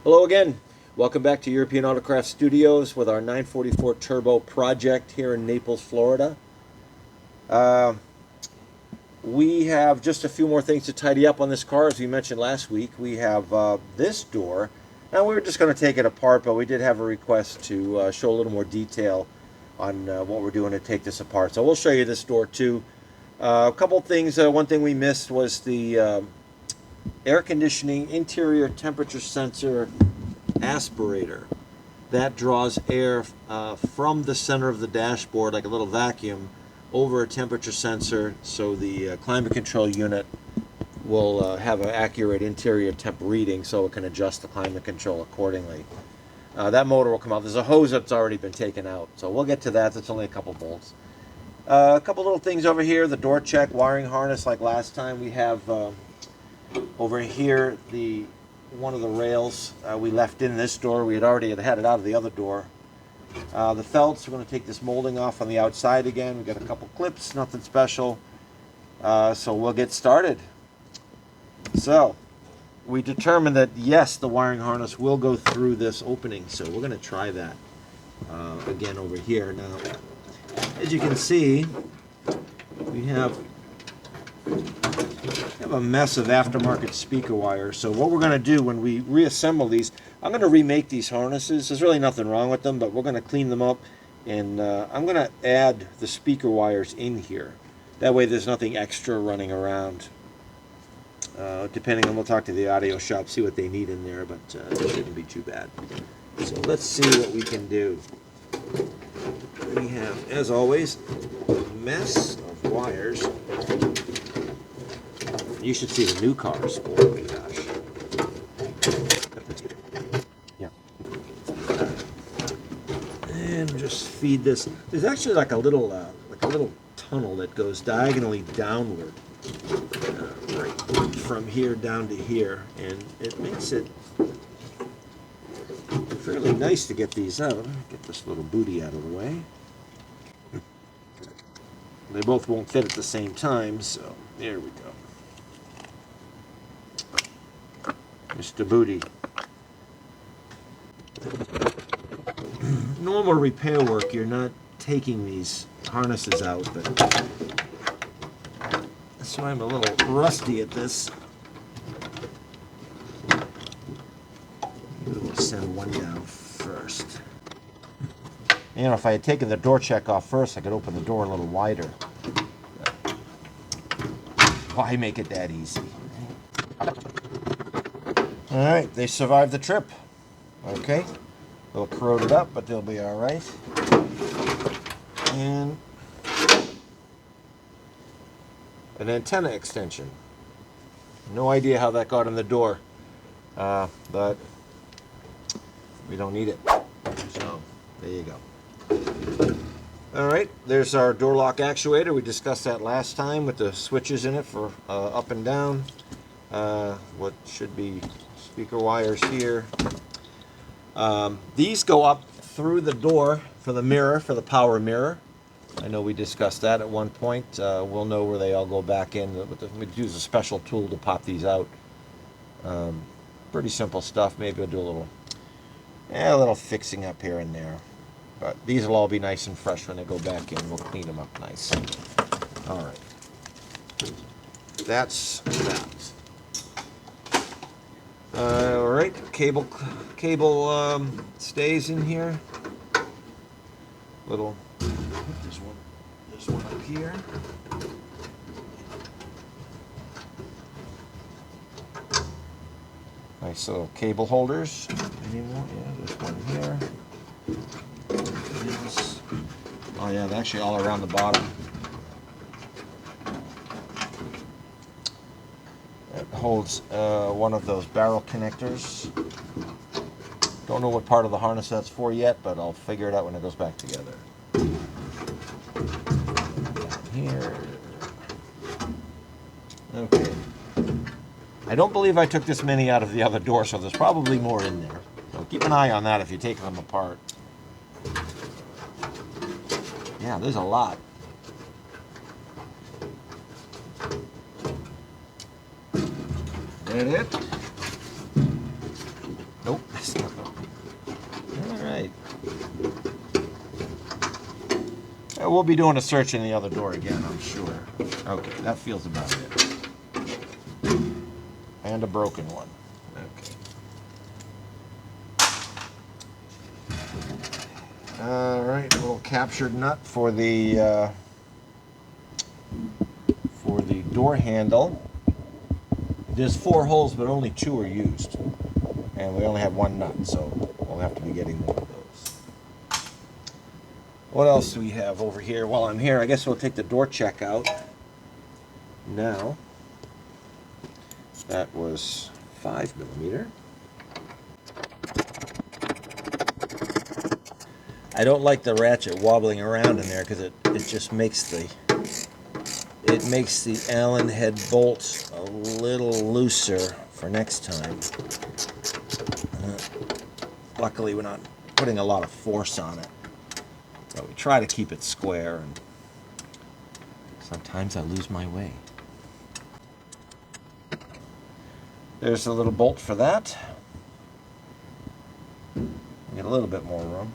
Hello again. Welcome back to European Autocraft Studios with our 944 Turbo project here in Naples, Florida. Uh, we have just a few more things to tidy up on this car. As we mentioned last week, we have this door. Now, we were just going to take it apart, but we did have a request to show a little more detail on what we're doing to take this apart. So we'll show you this door too. A couple things. One thing we missed was the air conditioning interior temperature sensor aspirator that draws air from the center of the dashboard like a little vacuum over a temperature sensor, so the climate control unit will have an accurate interior temp reading so it can adjust the climate control accordingly. That motor will come out. There's a hose that's already been taken out, so we'll get to that. It's only a couple bolts. A couple little things over here, the door check wiring harness like last time. We have over here one of the rails we left in this door. We had already had it out of the other door. The felts, we're going to take this molding off on the outside again. We've got a couple clips, nothing special. So we'll get started. So we determined that yes, the wiring harness will go through this opening. So we're going to try that again over here. Now, as you can see, we have a mess of aftermarket speaker wires. So what we're going to do when we reassemble these, I'm going to remake these harnesses. There's really nothing wrong with them, but we're going to clean them up, and I'm going to add the speaker wires in here. That way there's nothing extra running around. Depending on, we'll talk to the audio shop, see what they need in there, but it shouldn't be too bad. So let's see what we can do. We have, as always, a mess of wires. You should see the new cars. Oh my gosh. Yeah. And just feed this. There's actually like a little tunnel that goes diagonally downward, right from here down to here, and it makes it fairly nice to get these out. Get this little booty out of the way. They both won't fit at the same time, so there we go. Mr. Booty. Normal repair work, you're not taking these harnesses out, but that's why I'm a little rusty at this. We'll send one down first. You know, if I had taken the door check off first, I could open the door a little wider. Why make it that easy? Alright, they survived the trip. Okay. A little corroded up, but they'll be alright. And an antenna extension. No idea how that got in the door. But we don't need it. So, there you go. Alright, there's our door lock actuator. We discussed that last time with the switches in it for up and down. What should be speaker wires here. These go up through the door for the mirror, for the power mirror. I know we discussed that at one point. We'll know where they all go back in. We use a special tool to pop these out. Pretty simple stuff. Maybe we'll do a little fixing up here and there. But these will all be nice and fresh when they go back in. We'll clean them up nice. All right. That's that. All right, cable stays in here. There's one up here. Nice little cable holders. Any more? Yeah, there's one here. Yes. Oh yeah, they're actually all around the bottom. It holds one of those barrel connectors. Don't know what part of the harness that's for yet, but I'll figure it out when it goes back together. Down here. Okay. I don't believe I took this many out of the other door, so there's probably more in there. So keep an eye on that if you're taking them apart. Yeah, there's a lot. That it? Nope. All right. We'll be doing a search in the other door again, I'm sure. Okay, that feels about it. And a broken one. Okay. All right, a little captured nut for the door handle. There's 4 holes, but only 2 are used, and we only have 1 nut, so we'll have to be getting more of those. What else do we have over here? While I'm here, I guess we'll take the door check out now. That was 5mm. I don't like the ratchet wobbling around in there because it just makes the Allen head bolt a little looser for next time. Luckily, we're not putting a lot of force on it, but we try to keep it square, and sometimes I lose my way. There's a little bolt for that. Get a little bit more room.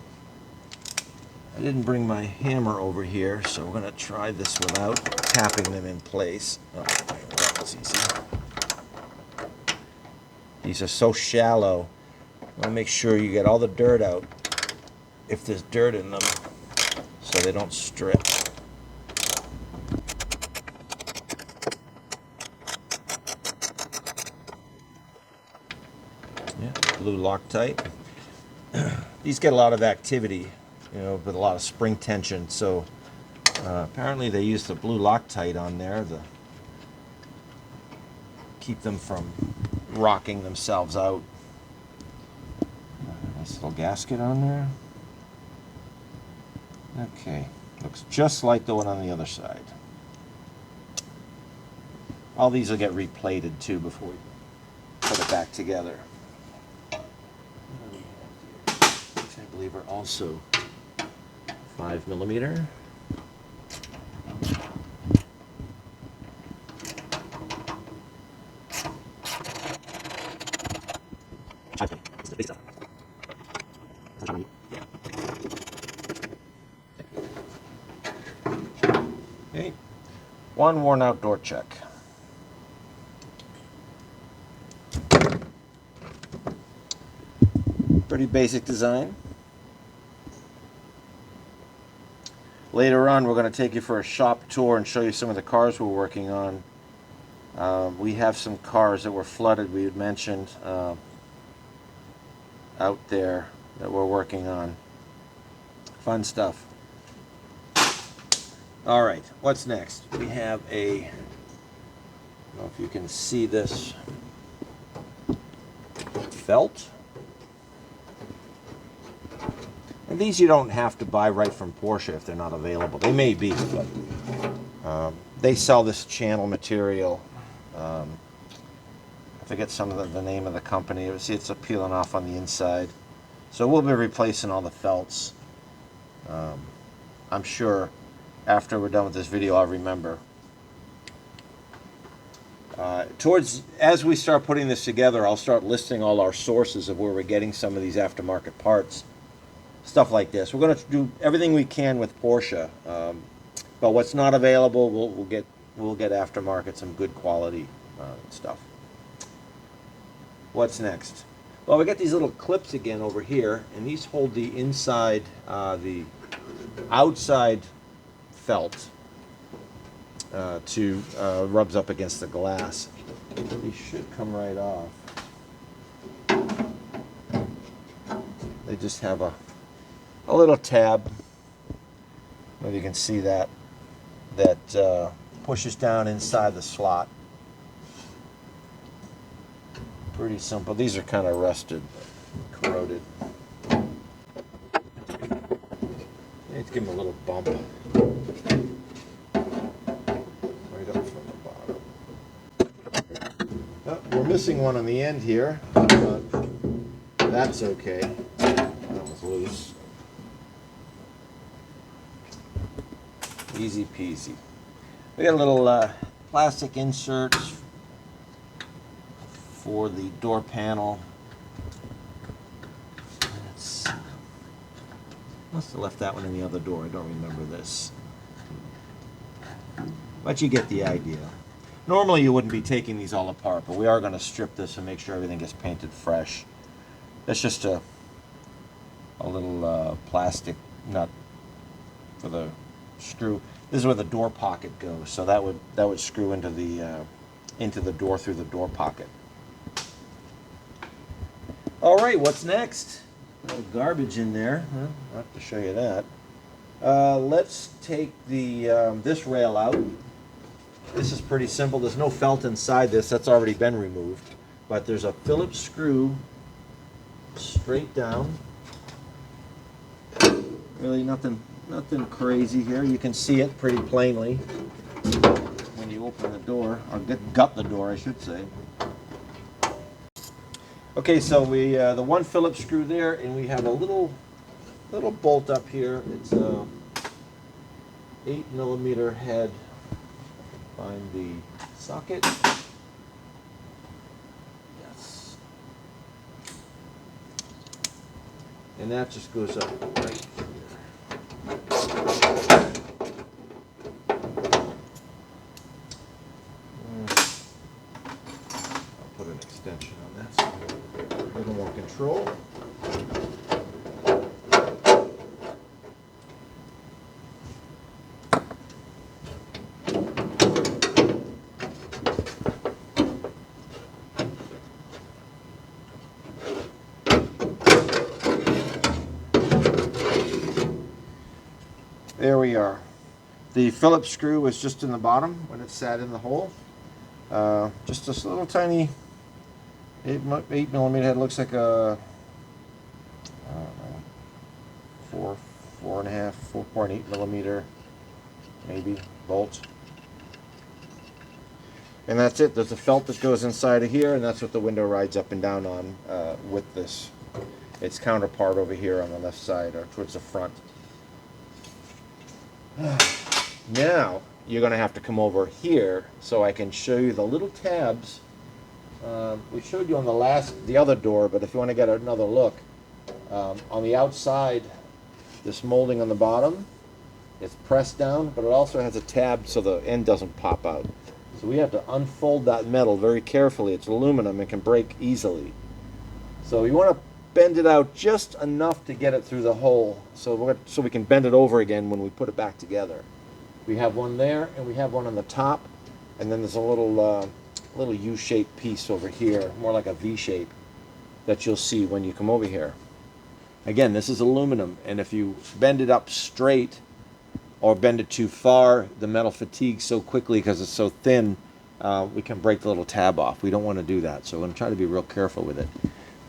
I didn't bring my hammer over here, so we're going to try this without tapping them in place. Oh, that was easy. These are so shallow. I want to make sure you get all the dirt out if there's dirt in them, so they don't strip. Yeah, blue Loctite. These get a lot of activity, you know, with a lot of spring tension, so apparently they use the blue Loctite on there to keep them from rocking themselves out. Nice little gasket on there. Okay, looks just like the one on the other side. All these will get replated too before we put it back together. Which I believe are also 5mm. Okay, one worn out door check. Pretty basic design. Later on, we're going to take you for a shop tour and show you some of the cars we're working on. We have some cars that were flooded, we had mentioned, out there that we're working on. Fun stuff. Alright, what's next? We have a, I don't know if you can see this, felt. And these you don't have to buy right from Porsche if they're not available. They may be, but they sell this channel material. I forget some of the name of the company. See, it's peeling off on the inside. So we'll be replacing all the felts. I'm sure after we're done with this video, I'll remember. As we start putting this together, I'll start listing all our sources of where we're getting some of these aftermarket parts. Stuff like this. We're going to do everything we can with Porsche, but what's not available, we'll get aftermarket, some good quality stuff. What's next? Well, we got these little clips again over here, and these hold the inside, the outside felt to rubs up against the glass. These should come right off. They just have a little tab, maybe you can see that pushes down inside the slot. Pretty simple. These are kind of rusted, corroded. Let's give them a little bump right up from the bottom. Oh, we're missing one on the end here, but that's okay. That was loose. Easy peasy. We got a little plastic inserts for the door panel. Let's must have left that one in the other door. I don't remember this. But you get the idea. Normally you wouldn't be taking these all apart, but we are going to strip this and make sure everything gets painted fresh. That's just a little plastic nut for the screw. This is where the door pocket goes, so that would screw into the door through the door pocket. All right, what's next? A little garbage in there. I'll have to show you that. Let's take the this rail out. This is pretty simple. There's no felt inside this. That's already been removed. But there's a Phillips screw straight down. Really nothing crazy here. You can see it pretty plainly when you open the door, or gut the door, I should say. Okay, so we the one Phillips screw there, and we have a little bolt up here. It's a 8mm head. Find the socket. Yes. And that just goes up right here. I'll put an extension on that so a little more control. There we are. The Phillips screw was just in the bottom when it sat in the hole. Just this little tiny 8mm head. Looks like a, I don't know, 4.8mm maybe bolt. And that's it. There's a felt that goes inside of here, and that's what the window rides up and down on with this. Its counterpart over here on the left side or towards the front. Now you're going to have to come over here so I can show you the little tabs. We showed you on the other door, but if you want to get another look, on the outside, this molding on the bottom, it's pressed down, but it also has a tab so the end doesn't pop out. So we have to unfold that metal very carefully. It's aluminum and can break easily. So you want to bend it out just enough to get it through the hole so we can bend it over again when we put it back together. We have one there, and we have one on the top, and then there's a little U-shaped piece over here, more like a V shape, that you'll see when you come over here. Again, this is aluminum, and if you bend it up straight or bend it too far, the metal fatigues so quickly because it's so thin, we can break the little tab off. We don't want to do that, so we're going to try to be real careful with it.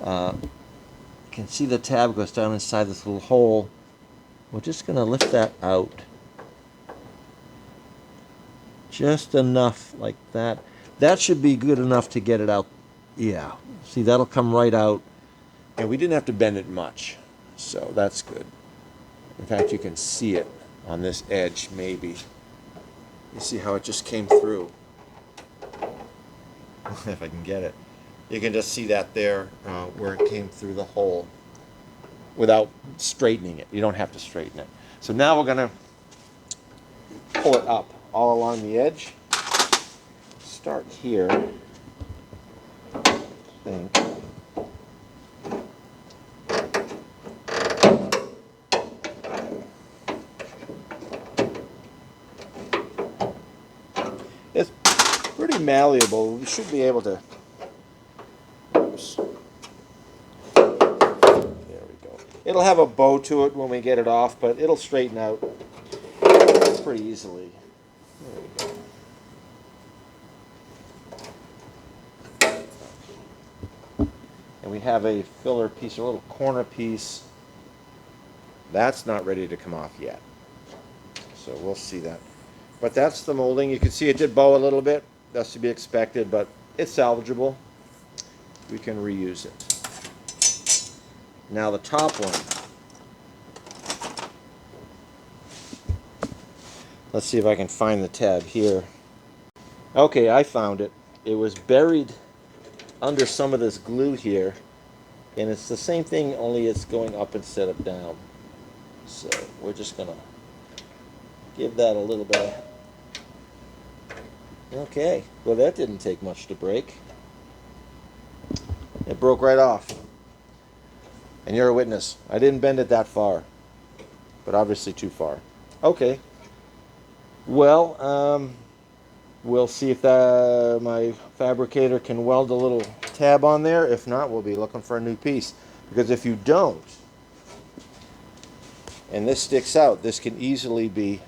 You can see the tab goes down inside this little hole. We're just going to lift that out. Just enough like that. That should be good enough to get it out. Yeah. See, that'll come right out. And we didn't have to bend it much. So that's good. In fact, you can see it on this edge, maybe. You see how it just came through. If I can get it. You can just see that there where it came through the hole without straightening it. You don't have to straighten it. So now we're going to pull it up all along the edge. Start here, I think. It's pretty malleable. We should be able to. Oops. There we go. It'll have a bow to it when we get it off, but it'll straighten out pretty easily. There we go. And we have a filler piece, a little corner piece. That's not ready to come off yet. So we'll see that. But that's the molding. You can see it did bow a little bit. That's to be expected, but it's salvageable. We can reuse it. Now the top one. Let's see if I can find the tab here. Okay, I found it. It was buried under some of this glue here, And it's the same thing, only it's going up instead of down. So we're just gonna give that a little bit of... Okay, well that didn't take much to break. It broke right off. And you're a witness. I didn't bend it that far, but obviously too far. Okay. Well, we'll see if my fabricator can weld a little tab on there. If not, we'll be looking for a new piece. Because if you don't, and this sticks out, this can easily be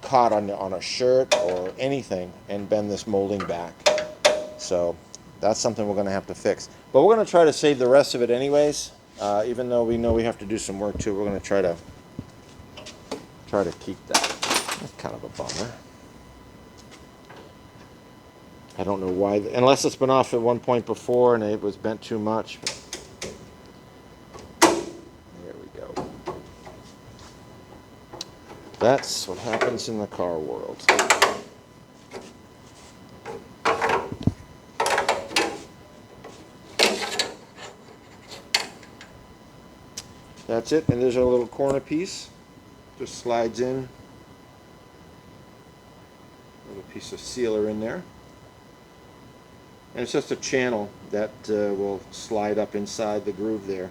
caught on a shirt or anything and bend this molding back. So that's something we're going to have to fix. But we're going to try to save the rest of it anyways. Even though we know we have to do some work too, we're going to try to keep that. That's kind of a bummer. I don't know why, unless it's been off at one point before and it was bent too much. There we go. That's what happens in the car world. That's it, and there's our little corner piece. Just slides in. Little piece of sealer in there. And it's just a channel that will slide up inside the groove there.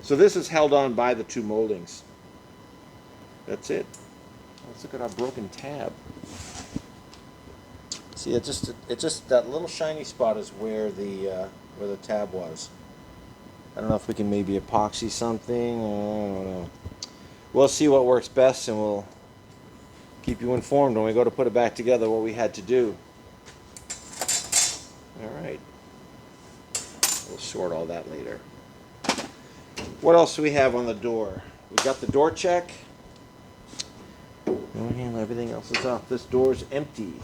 So this is held on by the two moldings. That's it. Let's look at our broken tab. See, it just that little shiny spot is where the tab was. I don't know if we can maybe epoxy something. I don't know. We'll see what works best, and we'll keep you informed when we go to put it back together what we had to do. All right. We'll sort all that later. What else do we have on the door? We got the door check. And everything else is off. This door's empty.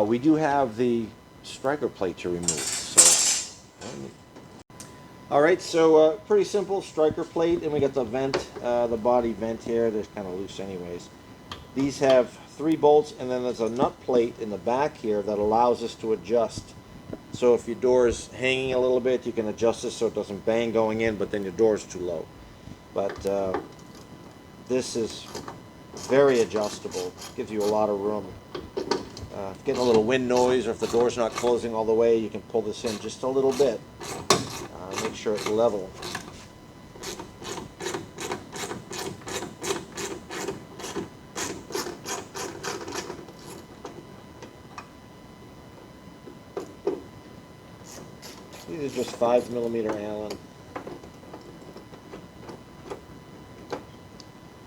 We do have the striker plate to remove. So, all right. So pretty simple striker plate, and we got the vent, the body vent here. They're kind of loose, anyways. These have 3 bolts, and then there's a nut plate in the back here that allows us to adjust. So if your door is hanging a little bit, you can adjust this so it doesn't bang going in, but then your door is too low. But this is very adjustable. Gives you a lot of room. Getting a little wind noise, or if the door's not closing all the way, you can pull this in just a little bit. Make sure it's level. These are just 5mm Allen.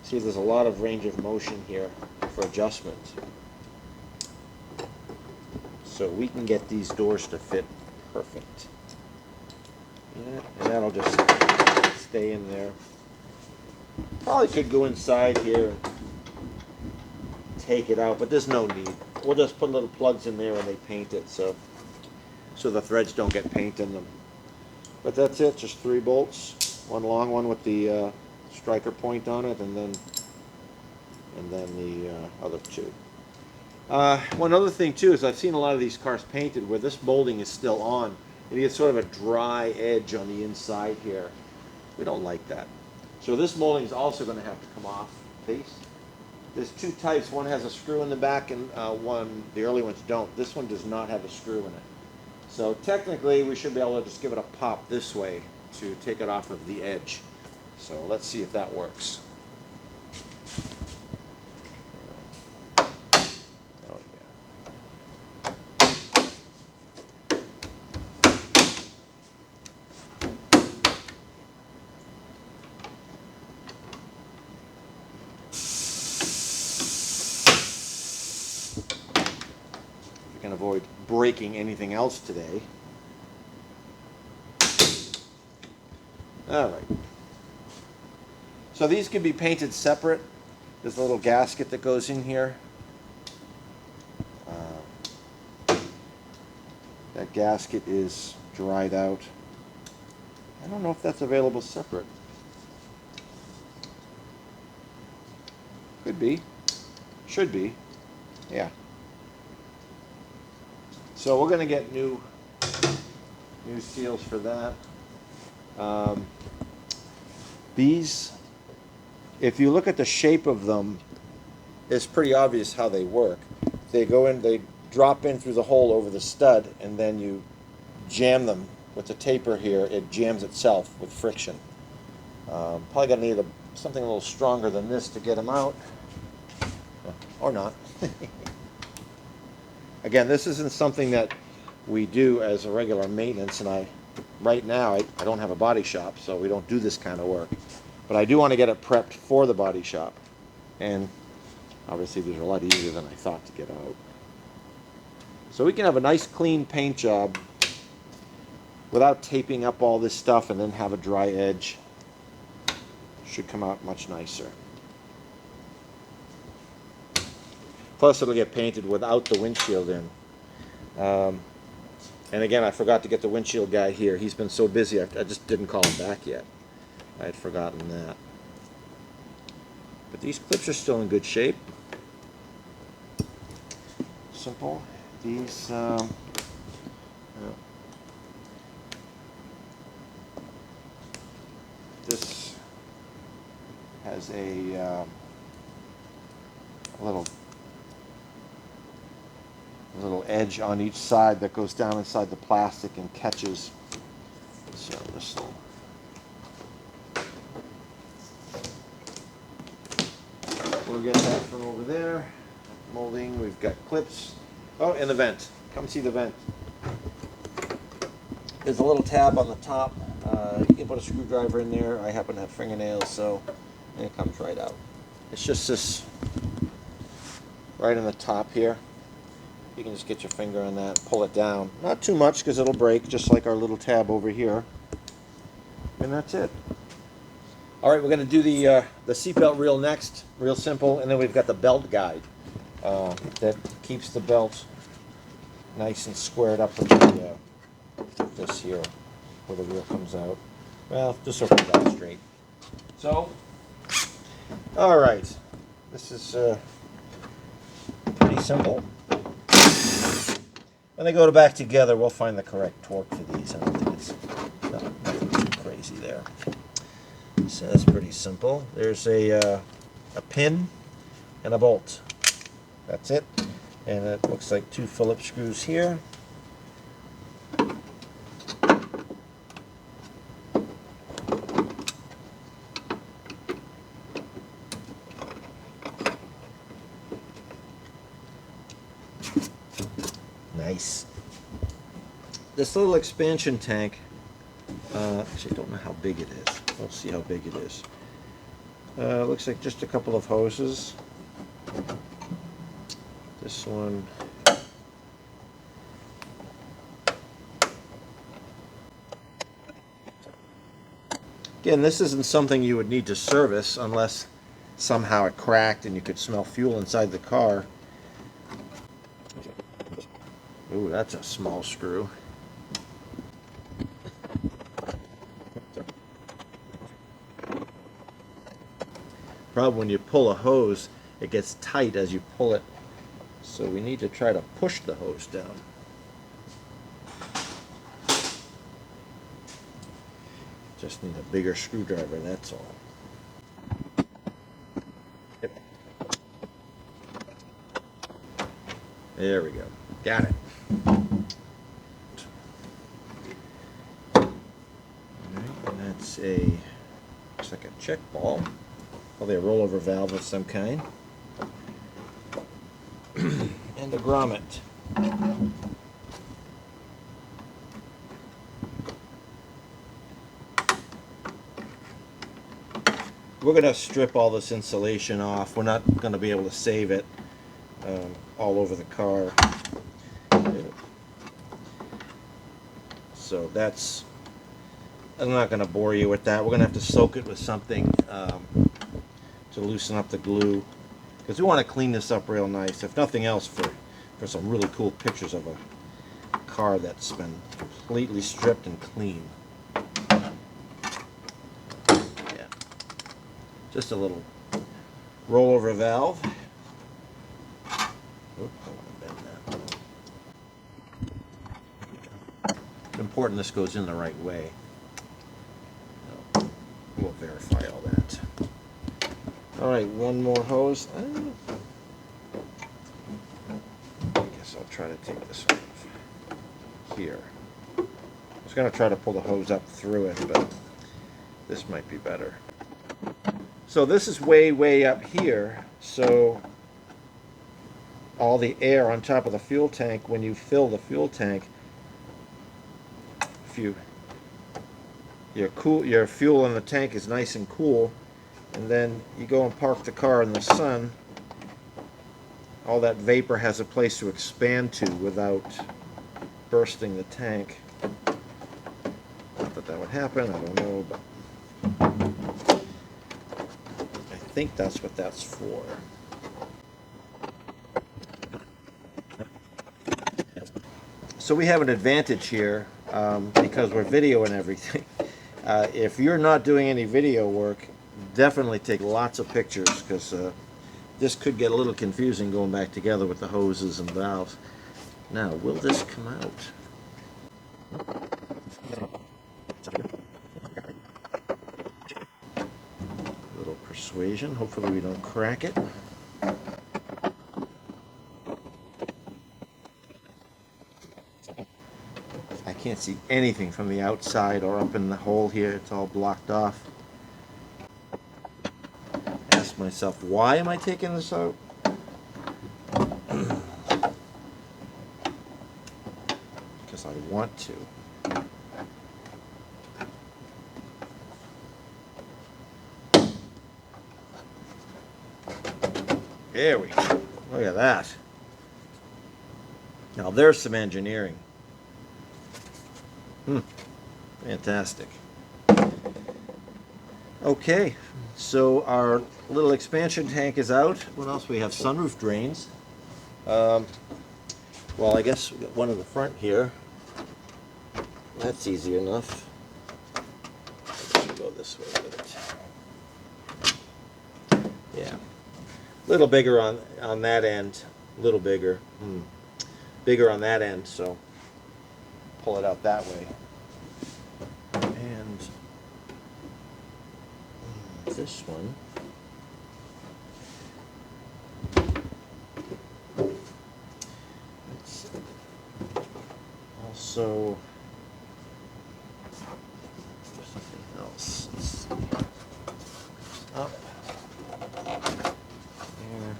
See, there's a lot of range of motion here for adjustment. So we can get these doors to fit perfect. Yeah, and that'll just stay in there. Probably could go inside here and take it out, but there's no need. We'll just put little plugs in there when they paint it, so the threads don't get paint in them. But that's it, just 3 bolts. One long one with the striker point on it, and then the other 2. One other thing too is I've seen a lot of these cars painted where this molding is still on. And you get sort of a dry edge on the inside here. We don't like that. So this molding is also going to have to come off. There's 2 types. One has a screw in the back, and the early ones don't. This one does not have a screw in it. So technically we should be able to just give it a pop this way to take it off of the edge. So let's see if that works. Oh yeah. We can avoid breaking anything else today. All right. So these can be painted separate. There's a little gasket that goes in here. That gasket is dried out. I don't know if that's available separate. Could be. Should be. Yeah. So we're going to get new seals for that. These, if you look at the shape of them, it's pretty obvious how they work. They go in, they drop in through the hole over the stud, and then you jam them with the taper here. It jams itself with friction. Probably got to need something a little stronger than this to get them out, or not. Again, this isn't something that we do as a regular maintenance, and right now I don't have a body shop, so we don't do this kind of work. But I do want to get it prepped for the body shop, and obviously these are a lot easier than I thought to get out. So we can have a nice clean paint job without taping up all this stuff and then have a dry edge. Should come out much nicer. Plus it'll get painted without the windshield in. And again, I forgot to get the windshield guy here. He's been so busy, I just didn't call him back yet. I had forgotten that. But these clips are still in good shape. Simple. These, this has a little edge on each side that goes down inside the plastic and catches. So this will, we'll get that from over there. Molding, we've got clips. Oh, and the vent. Come see the vent. There's a little tab on the top. You can put a screwdriver in there. I happen to have fingernails, so it comes right out. It's just this right on the top here. You can just get your finger on that, pull it down. Not too much because it'll break, just like our little tab over here. And that's it. All right, we're going to do the seatbelt reel next. Real simple. And then we've got the belt guide that keeps the belt nice and squared up with this here, where the reel comes out. Well, just so it comes out straight. So, all right. This is pretty simple. When they go back together, we'll find the correct torque for these. I don't think it's nothing too crazy there. So that's pretty simple. There's a pin and a bolt. That's it. And it looks like 2 Phillips screws here. Nice. This little expansion tank, actually I don't know how big it is. We'll see how big it is. Looks like just a couple of hoses. This one. Again, this isn't something you would need to service unless somehow it cracked and you could smell fuel inside the car. Ooh, that's a small screw. Problem when you pull a hose, it gets tight as you pull it. So we need to try to push the hose down. Just need a bigger screwdriver, that's all. Yep. There we go. Got it. That's looks like a check ball. Probably a rollover valve of some kind. And a grommet. We're going to strip all this insulation off. We're not going to be able to save it all over the car. So that's, I'm not going to bore you with that. We're going to have to soak it with something to loosen up the glue, because we want to clean this up real nice, if nothing else for some really cool pictures of a car that's been completely stripped and clean. Yeah. Just a little rollover valve. Oop, I want to bend that. It's important this goes in the right way. verify all that. All right, one more hose. I guess I'll try to take this off here. I was going to try to pull the hose up through it, but this might be better. So this is way up here, so all the air on top of the fuel tank, when you fill the fuel tank, if your fuel in the tank is nice and cool, and then you go and park the car in the sun, all that vapor has a place to expand to without bursting the tank. Not that that would happen, I don't know, but I think that's what that's for. So we have an advantage here because we're videoing everything. If you're not doing any video work, definitely take lots of pictures, because this could get a little confusing going back together with the hoses and valves. Now, will this come out? A little persuasion. Hopefully we don't crack it. I can't see anything from the outside or up in the hole here. It's all blocked off. Ask myself, why am I taking this out? Because I want to. There we go. Look at that. Now there's some engineering. Fantastic. Okay, so our little expansion tank is out. What else? We have sunroof drains. Well, I guess we got one in the front here. That's easy enough. Let's go this way with it. Yeah, a little bigger on that end. A little bigger. Bigger on that end, so pull it out that way. And this one, it's also something else. Let's see. Up there.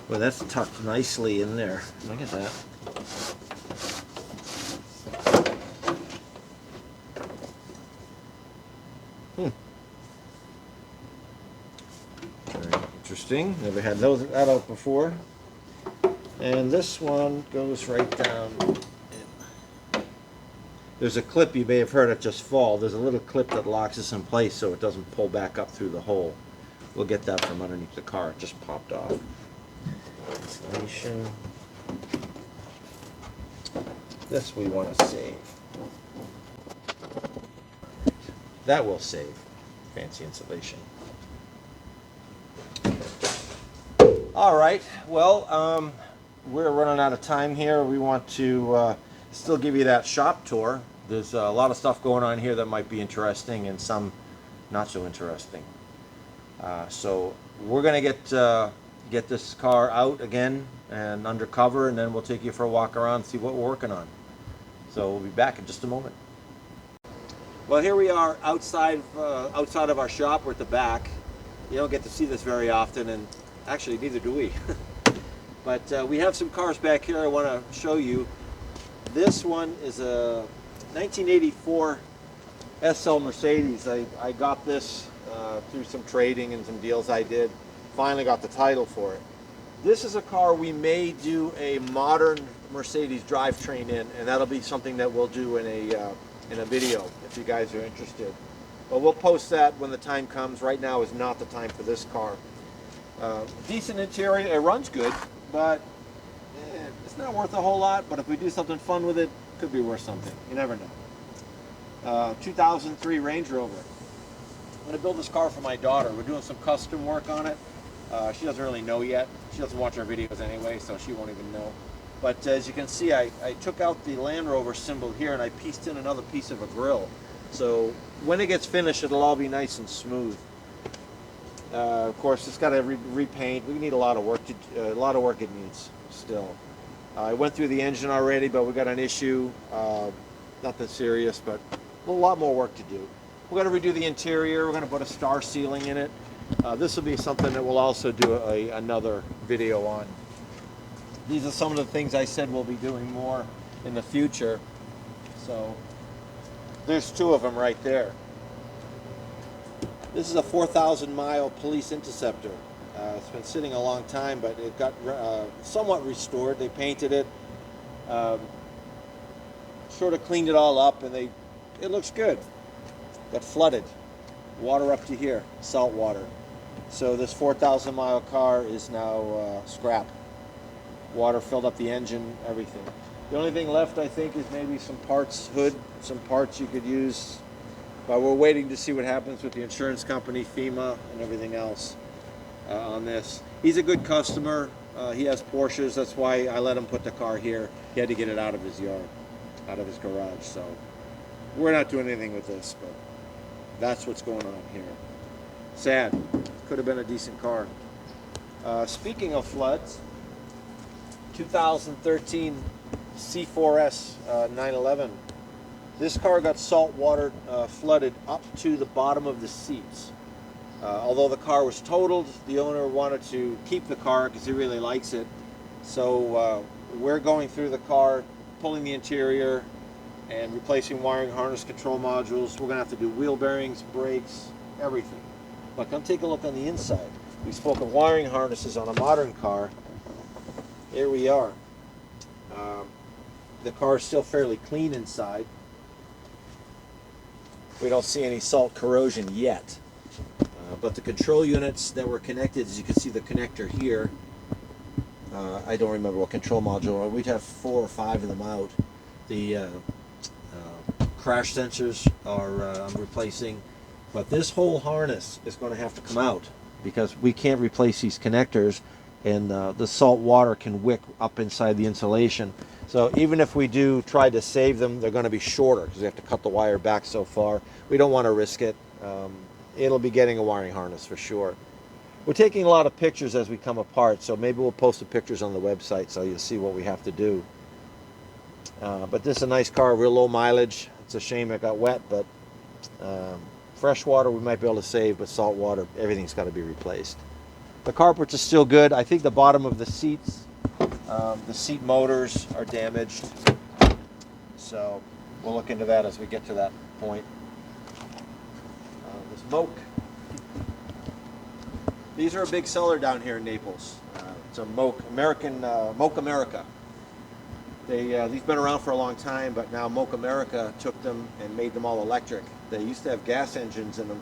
Well, that's tucked nicely in there. Look at that. Very interesting. Never had that out before. And this one goes right down in. There's a clip, you may have heard it just fall. There's a little clip that locks this in place so it doesn't pull back up through the hole. We'll get that from underneath the car. It just popped off. Insulation. This we want to save. That will save. Fancy insulation. All right. Well, we're running out of time here. We want to still give you that shop tour. There's a lot of stuff going on here that might be interesting and some not so interesting. So we're going to get this car out again and undercover, and then we'll take you for a walk around and see what we're working on. So we'll be back in just a moment. Well, here we are outside of our shop. We're at the back. You don't get to see this very often, and actually neither do we. But we have some cars back here I want to show you. This one is a 1984 SL Mercedes. I got this through some trading and some deals I did. Finally got the title for it. This is a car we may do a modern Mercedes drivetrain in, and that'll be something that we'll do in a video if you guys are interested. But we'll post that when the time comes. Right now is not the time for this car. Decent interior. It runs good, but it's not worth a whole lot. But if we do something fun with it, it could be worth something. You never know. 2003 Range Rover. I'm going to build this car for my daughter. We're doing some custom work on it. She doesn't really know yet. She doesn't watch our videos anyway, so she won't even know. But as you can see, I took out the Land Rover symbol here and I pieced in another piece of a grille. So when it gets finished, it'll all be nice and smooth. Of course, it's got to repaint. We need a lot of work. A lot of work it needs still. I went through the engine already, but we got an issue. Nothing serious, but a lot more work to do. We're going to redo the interior. We're going to put a star ceiling in it. This will be something that we'll also do another video on. These are some of the things I said we'll be doing more in the future. So there's two of them right there. This is a 4,000-mile police interceptor. It's been sitting a long time, but it got somewhat restored. They painted it, sort of cleaned it all up, and it looks good. Got flooded, water up to here, salt water. So this 4,000-mile car is now scrap. Water filled up the engine, everything. The only thing left, I think, is maybe some parts, hood, some parts you could use. But we're waiting to see what happens with the insurance company, FEMA, and everything else on this. He's a good customer. He has Porsches. That's why I let him put the car here. He had to get it out of his yard, out of his garage. So we're not doing anything with this, but that's what's going on here. Sad. Could have been a decent car. Speaking of floods, 2013 C4S 911. This car got salt water flooded up to the bottom of the seats. Although the car was totaled, the owner wanted to keep the car because he really likes it. So we're going through the car, pulling the interior and replacing wiring harness, control modules. We're going to have to do wheel bearings, brakes, everything. But come take a look on the inside. We spoke of wiring harnesses on a modern car. Here we are. The car is still fairly clean inside. We don't see any salt corrosion yet. But the control units that were connected, as you can see the connector here, I don't remember what control module, we'd have 4 or 5 of them out. The crash sensors are I'm replacing, but this whole harness is going to have to come out because we can't replace these connectors, and the salt water can wick up inside the insulation. So even if we do try to save them, they're going to be shorter because we have to cut the wire back so far. We don't want to risk it. It'll be getting a wiring harness for sure. We're taking a lot of pictures as we come apart, so maybe we'll post the pictures on the website so you'll see what we have to do. But this is a nice car, real low mileage. It's a shame it got wet, but fresh water we might be able to save, but salt water, everything's got to be replaced. The carpets are still good. I think the bottom of the seats, the seat motors are damaged. So we'll look into that as we get to that point. This Moke. These are a big seller down here in Naples. It's a Moke, Moke America. These been around for a long time, but now Moke America took them and made them all electric. They used to have gas engines in them.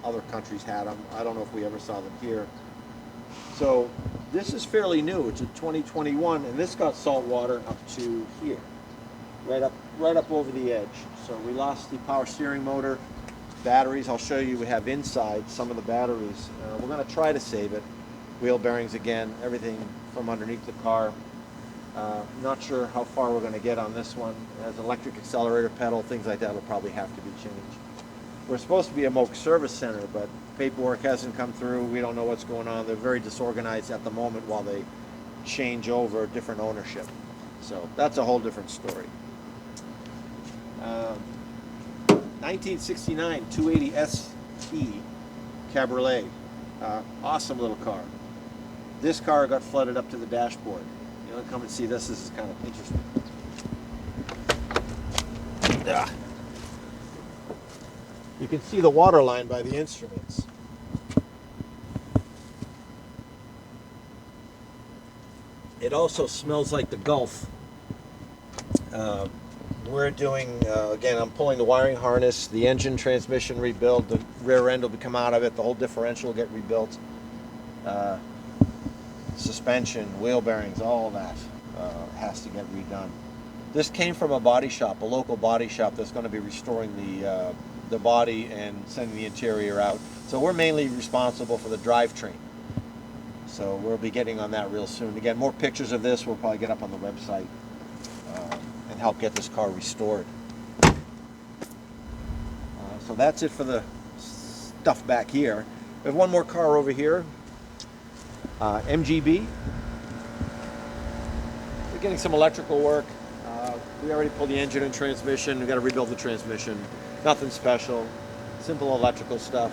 Other countries had them. I don't know if we ever saw them here. So this is fairly new. It's a 2021, and this got salt water up to here, right up over the edge. So we lost the power steering motor. Batteries, I'll show you we have inside some of the batteries. We're going to try to save it. Wheel bearings again, everything from underneath the car. Not sure how far we're going to get on this one. It has an electric accelerator pedal, things like that will probably have to be changed. We're supposed to be a Moke service center, but paperwork hasn't come through. We don't know what's going on. They're very disorganized at the moment while they change over different ownership. So that's a whole different story. 1969 280 SE Cabriolet. Awesome little car. This car got flooded up to the dashboard. You know, come and see this. This is kind of interesting. You can see the water line by the instruments. It also smells like the Gulf. We're doing, again, I'm pulling the wiring harness, the engine transmission rebuild, the rear end will come out of it, the whole differential will get rebuilt. Suspension, wheel bearings, all of that has to get redone. This came from a body shop, a local body shop that's going to be restoring the body and sending the interior out. So we're mainly responsible for the drivetrain. So we'll be getting on that real soon. Again, more pictures of this we'll probably get up on the website and help get this car restored. So that's it for the stuff back here. We have one more car over here. MGB. We're getting some electrical work. We already pulled the engine and transmission. We've got to rebuild the transmission. Nothing special. Simple electrical stuff.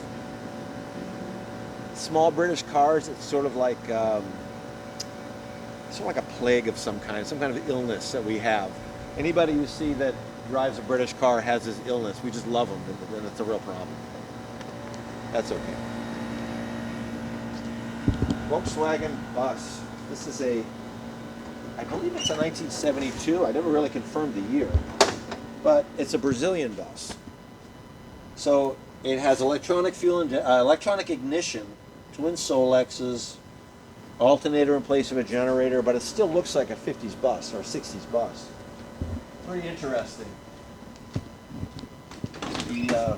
Small British cars, it's sort of like a plague of some kind of illness that we have. Anybody you see that drives a British car has this illness. We just love them, and it's a real problem. That's okay. Volkswagen bus. This is I believe it's a 1972. I never really confirmed the year, but it's a Brazilian bus. So it has electronic ignition, twin Solexes, alternator in place of a generator, but it still looks like a 50s bus or a 60s bus. Pretty interesting. We had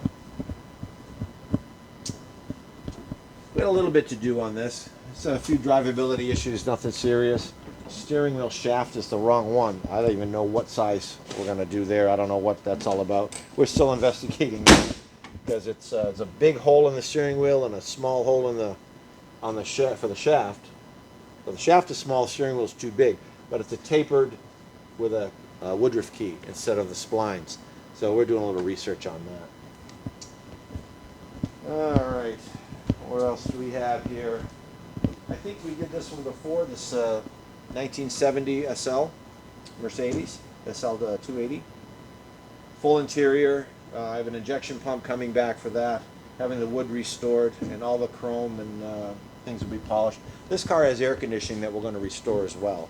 a little bit to do on this. It's a few drivability issues, nothing serious. Steering wheel shaft is the wrong one. I don't even know what size we're going to do there. I don't know what that's all about. We're still investigating that because it's a big hole in the steering wheel and a small hole in for the shaft. So the shaft is small, the steering wheel is too big, but it's a tapered with a Woodruff key instead of the splines. So we're doing a little research on that. All right, what else do we have here? I think we did this one before, this 1970 SL Mercedes, SL 280. Full interior. I have an injection pump coming back for that, having the wood restored, and all the chrome and things will be polished. This car has air conditioning that we're going to restore as well.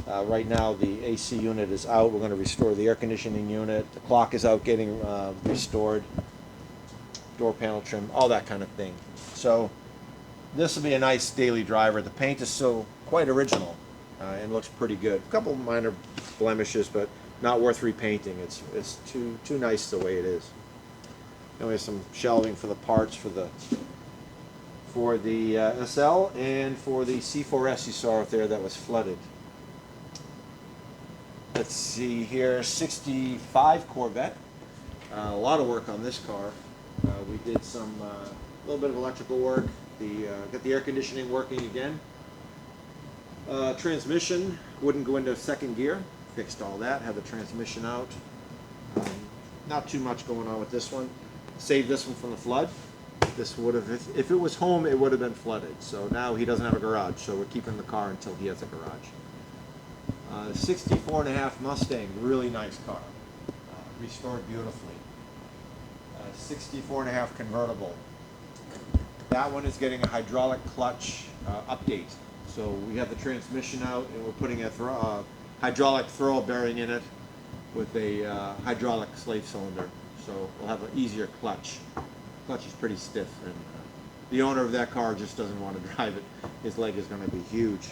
Right now the AC unit is out. We're going to restore the air conditioning unit. The clock is out getting restored. Door panel trim, all that kind of thing. So this will be a nice daily driver. The paint is still quite original and looks pretty good. A couple minor blemishes, but not worth repainting. It's too nice the way it is. And we have some shelving for the parts for the SL and for the C4S you saw out there that was flooded. Let's see here, 65 Corvette. A lot of work on this car. We did some little bit of electrical work. Got the air conditioning working again. Transmission wouldn't go into second gear. Fixed all that. Had the transmission out. Not too much going on with this one. Saved this one from the flood. This would have, if it was home, it would have been flooded. So now he doesn't have a garage. So we're keeping the car until he has a garage. 64.5 Mustang, really nice car. Restored beautifully. 64.5 convertible. That one is getting a hydraulic clutch update. So we have the transmission out and we're putting a hydraulic throw bearing in it with a hydraulic slave cylinder. So we'll have an easier clutch. Clutch is pretty stiff, and the owner of that car just doesn't want to drive it. His leg is going to be huge.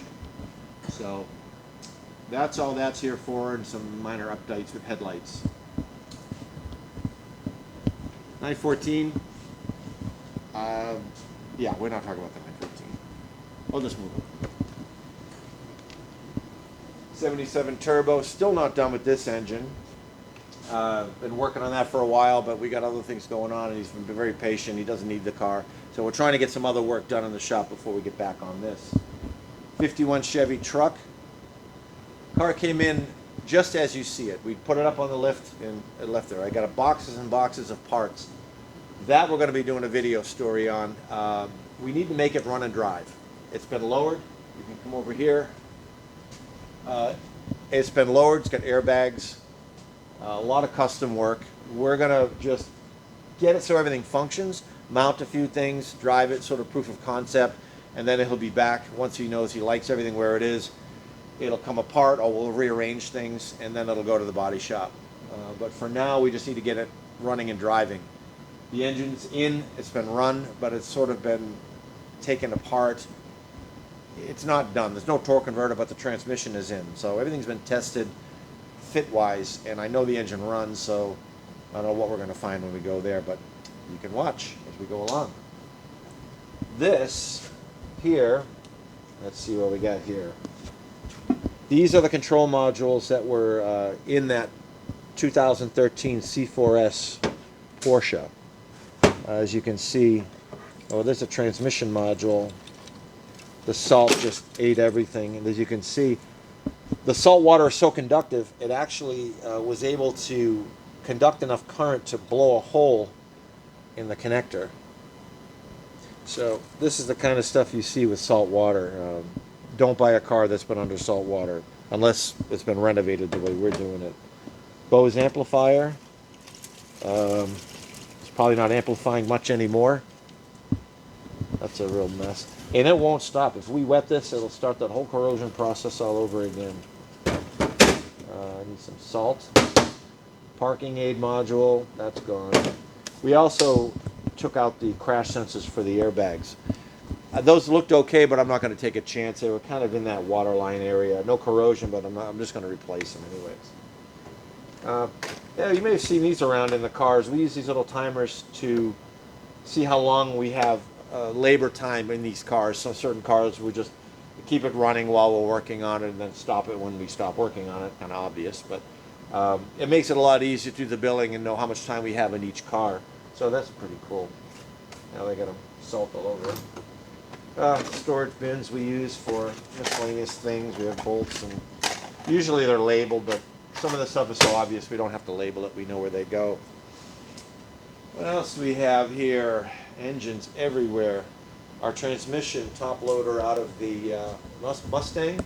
So that's all that's here for, and some minor updates with headlights. 914. Yeah, we're not talking about the 914. We'll just move on. 77 turbo, still not done with this engine. Been working on that for a while, but we got other things going on, and he's been very patient. He doesn't need the car, so we're trying to get some other work done in the shop before we get back on this. 51 Chevy truck. Car came in just as you see it. We put it up on the lift, and it left there. I got boxes and boxes of parts. That we're going to be doing a video story on. We need to make it run and drive. It's been lowered. You can come over here. It's been lowered. It's got airbags. A lot of custom work. We're going to just get it so everything functions, mount a few things, drive it, sort of proof of concept, and then he'll be back once he knows he likes everything where it is. It'll come apart, or we'll rearrange things, and then it'll go to the body shop. But for now, we just need to get it running and driving. The engine's in, it's been run, but it's sort of been taken apart. It's not done. There's no torque converter, but the transmission is in. So everything's been tested fit-wise, and I know the engine runs, so I don't know what we're going to find when we go there, but you can watch as we go along. This here, let's see what we got here. These are the control modules that were in that 2013 C4S Porsche. As you can see, oh, there's a transmission module. The salt just ate everything, and as you can see, the salt water is so conductive, it actually was able to conduct enough current to blow a hole in the connector. So this is the kind of stuff you see with salt water. Don't buy a car that's been under salt water unless it's been renovated the way we're doing it. Bose amplifier. It's probably not amplifying much anymore. That's a real mess. And it won't stop. If we wet this, it'll start that whole corrosion process all over again. I need some salt. Parking aid module, that's gone. We also took out the crash sensors for the airbags. Those looked okay, but I'm not going to take a chance. They were kind of in that waterline area. No corrosion, but I'm just going to replace them anyways. Yeah, you may have seen these around in the cars. We use these little timers to see how long we have labor time in these cars. So certain cars we just keep it running while we're working on it and then stop it when we stop working on it. Kind of obvious, but it makes it a lot easier to do the billing and know how much time we have in each car. So that's pretty cool. Now they got them salt all over it. Storage bins we use for miscellaneous things. We have bolts, and usually they're labeled, but some of the stuff is so obvious we don't have to label it. We know where they go. What else do we have here? Engines everywhere. Our transmission top loader out of the Mustang,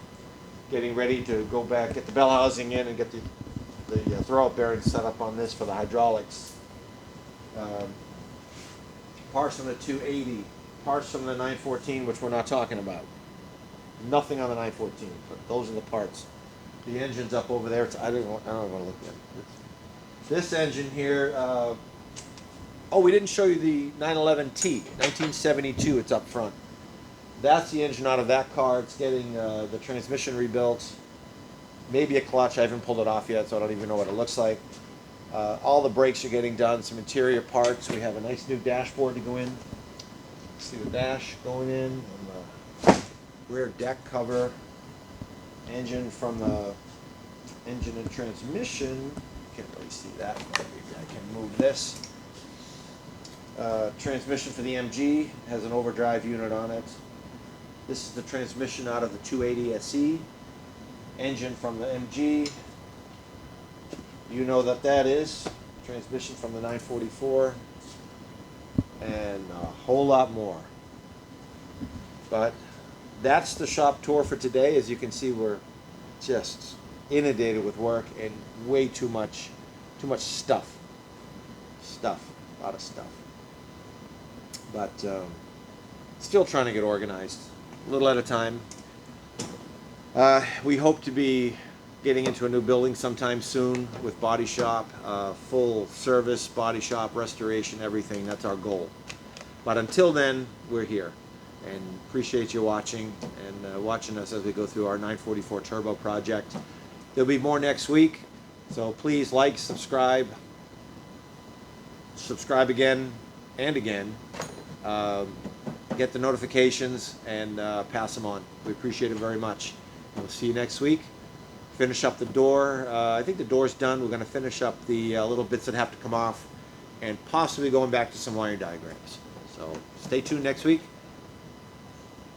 getting ready to go back, get the bell housing in and get the throwout bearing set up on this for the hydraulics. Parts from the 280, parts from the 914, which we're not talking about. Nothing on the 914, but those are the parts. The engine's up over there. I don't want to look at it. This engine here. Oh, we didn't show you the 911T, 1972. It's up front. That's the engine out of that car. It's getting the transmission rebuilt. Maybe a clutch. I haven't pulled it off yet, so I don't even know what it looks like. All the brakes are getting done. Some interior parts. We have a nice new dashboard to go in. See the dash going in. And the rear deck cover. Engine from the engine and transmission. Can't really see that. Maybe I can move this. Transmission for the MG has an overdrive unit on it. This is the transmission out of the 280 SE. Engine from the MG. You know that is. Transmission from the 944. And a whole lot more. But that's the shop tour for today. As you can see, we're just inundated with work and way too much stuff. A lot of stuff. But still trying to get organized, a little at a time. We hope to be getting into a new building sometime soon with body shop, full service, body shop, restoration, everything. That's our goal. But until then, we're here. And appreciate you watching and watching us as we go through our 944 Turbo project. There'll be more next week, so please like, subscribe again and again. Get the notifications and pass them on. We appreciate it very much. We'll see you next week. Finish up the door. I think the door's done. We're going to finish up the little bits that have to come off and possibly going back to some wiring diagrams. So stay tuned next week.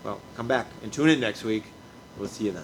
Well, come back and tune in next week. We'll see you then.